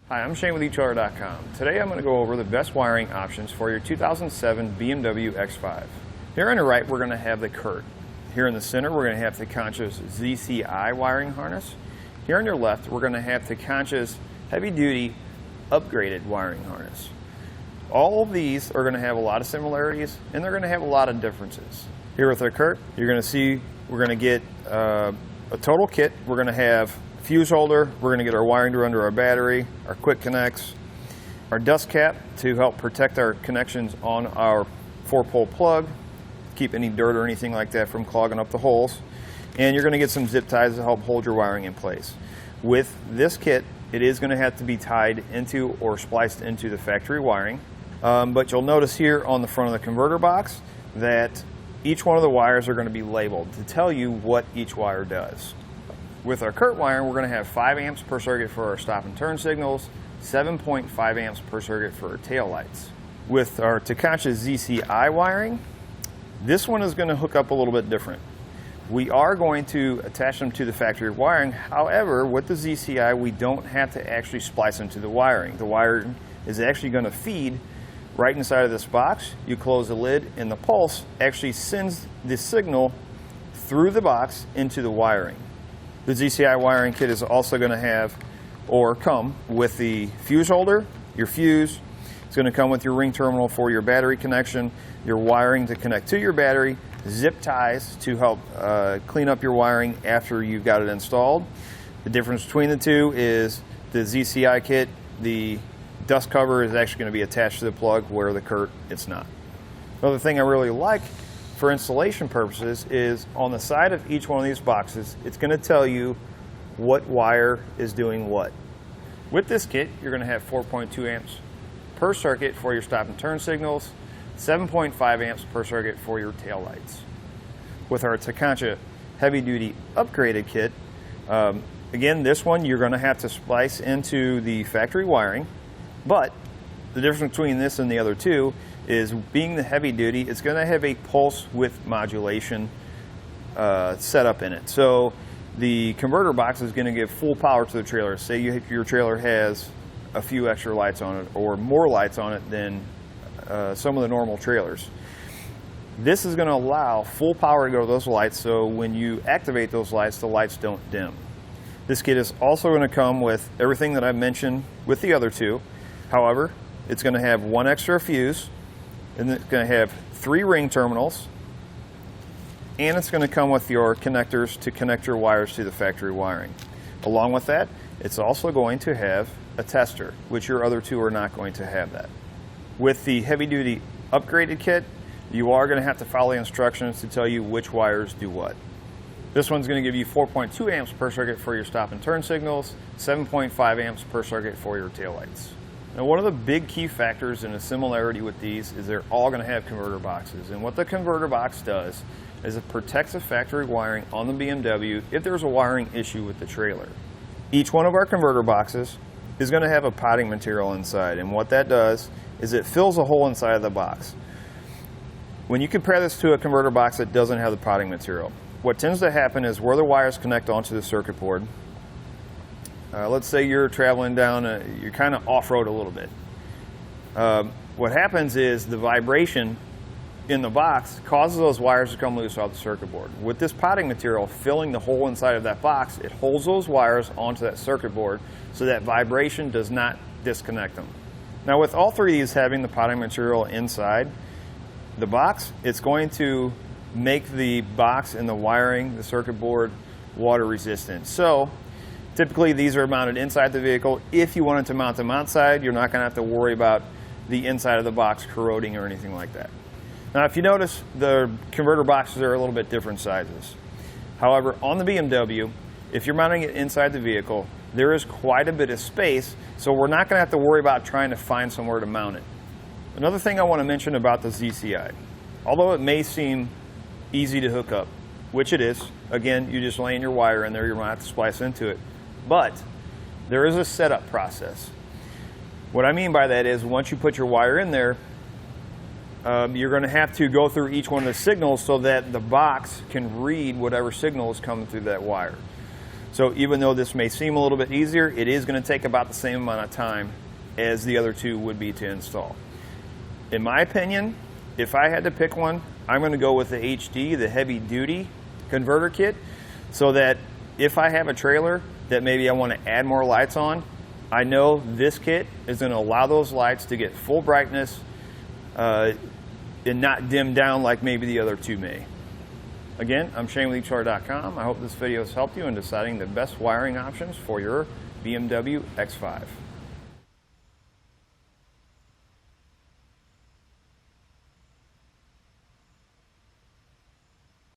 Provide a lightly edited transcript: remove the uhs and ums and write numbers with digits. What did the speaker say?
Hi, I'm Shane with etrailer.com. Today I'm going to go over the best wiring options for your 2007 BMW X5. Here on the right we're going to have the Curt. Here in the center we're going to have Tekonsha's ZCI wiring harness. Here on your left we're going to have Tekonsha's heavy-duty upgraded wiring harness. All of these are going to have a lot of similarities and they're going to have a lot of differences. Here with our Curt you're going to see we're going to get a total kit. We're going to have fuse holder, we're going to get our wiring to run to our battery, our quick connects, our dust cap to help protect our connections on our 4-pole plug, keep any dirt or anything like that from clogging up the holes, and you're going to get some zip ties to help hold your wiring in place. With this kit, it is going to have to be tied into or spliced into the factory wiring, but you'll notice here on the front of the converter box that each one of the wires are going to be labeled to tell you what each wire does. With our Curt wiring, we're going to have 5 amps per circuit for our stop and turn signals, 7.5 amps per circuit for our tail lights. With our Tekonsha ZCI wiring, this one is going to hook up a little bit different. We are going to attach them to the factory wiring. However, with the ZCI, we don't have to actually splice them to the wiring. The wiring is actually going to feed right inside of this box. You close the lid and the pulse actually sends the signal through the box into the wiring. The ZCI wiring kit is also going to have or come with the fuse holder, your fuse. It's going to come with your ring terminal for your battery connection, your wiring to connect to your battery, zip ties to help clean up your wiring after you've got it installed. The difference between the two is the ZCI kit, the dust cover is actually going to be attached to the plug, where the Curt, it's not. Another thing I really like for installation purposes is on the side of each one of these boxes, it's going to tell you what wire is doing what. With this kit, you're going to have 4.2 amps per circuit for your stop and turn signals, 7.5 amps per circuit for your tail lights. With our Tekonsha heavy duty upgraded kit, again, this one you're going to have to splice into the factory wiring, but the difference between this and the other two is, being the heavy duty, it's going to have a pulse width modulation setup in it. So the converter box is going to give full power to the trailer. Say your trailer has a few extra lights on it or more lights on it than some of the normal trailers. This is going to allow full power to go to those lights, so when you activate those lights, the lights don't dim. This kit is also going to come with everything that I've mentioned with the other two. However, it's going to have one extra fuse, and it's going to have 3 ring terminals, and it's going to come with your connectors to connect your wires to the factory wiring. Along with that, it's also going to have a tester, which your other two are not going to have that. With the heavy-duty upgraded kit, you are going to have to follow the instructions to tell you which wires do what. This one's going to give you 4.2 amps per circuit for your stop and turn signals, 7.5 amps per circuit for your taillights. Now, one of the big key factors in a similarity with these is they're all going to have converter boxes. And what the converter box does is it protects the factory wiring on the BMW if there's a wiring issue with the trailer. Each one of our converter boxes is going to have a potting material inside. And what that does is it fills a hole inside of the box. When you compare this to a converter box that doesn't have the potting material, what tends to happen is where the wires connect onto the circuit board, let's say you're traveling down, you're kind of off-road a little bit. What happens is the vibration in the box causes those wires to come loose off the circuit board. With this potting material filling the hole inside of that box, it holds those wires onto that circuit board so that vibration does not disconnect them. Now, with all 3 of these having the potting material inside the box, it's going to make the box and the wiring, the circuit board, water resistant. So typically these are mounted inside the vehicle. If you wanted to mount them outside, you're not going to have to worry about the inside of the box corroding or anything like that. Now, if you notice, the converter boxes are a little bit different sizes. However, on the BMW, if you're mounting it inside the vehicle, there is quite a bit of space, so we're not going to have to worry about trying to find somewhere to mount it. Another thing I want to mention about the ZCI, although it may seem easy to hook up, which it is, again, you just lay your wire in there, you're going to have to splice into it. But there is a setup process. What I mean by that is, once you put your wire in there, you're going to have to go through each one of the signals so that the box can read whatever signal is coming through that wire. So even though this may seem a little bit easier, it is going to take about the same amount of time as the other two would be to install. In my opinion, if I had to pick one, I'm going to go with the HD, the heavy duty converter kit, so that if I have a trailer that maybe I want to add more lights on, I know this kit is going to allow those lights to get full brightness and not dim down like maybe the other two may. Again, I'm Shane with etrailer.com. I hope this video has helped you in deciding the best wiring options for your BMW X5.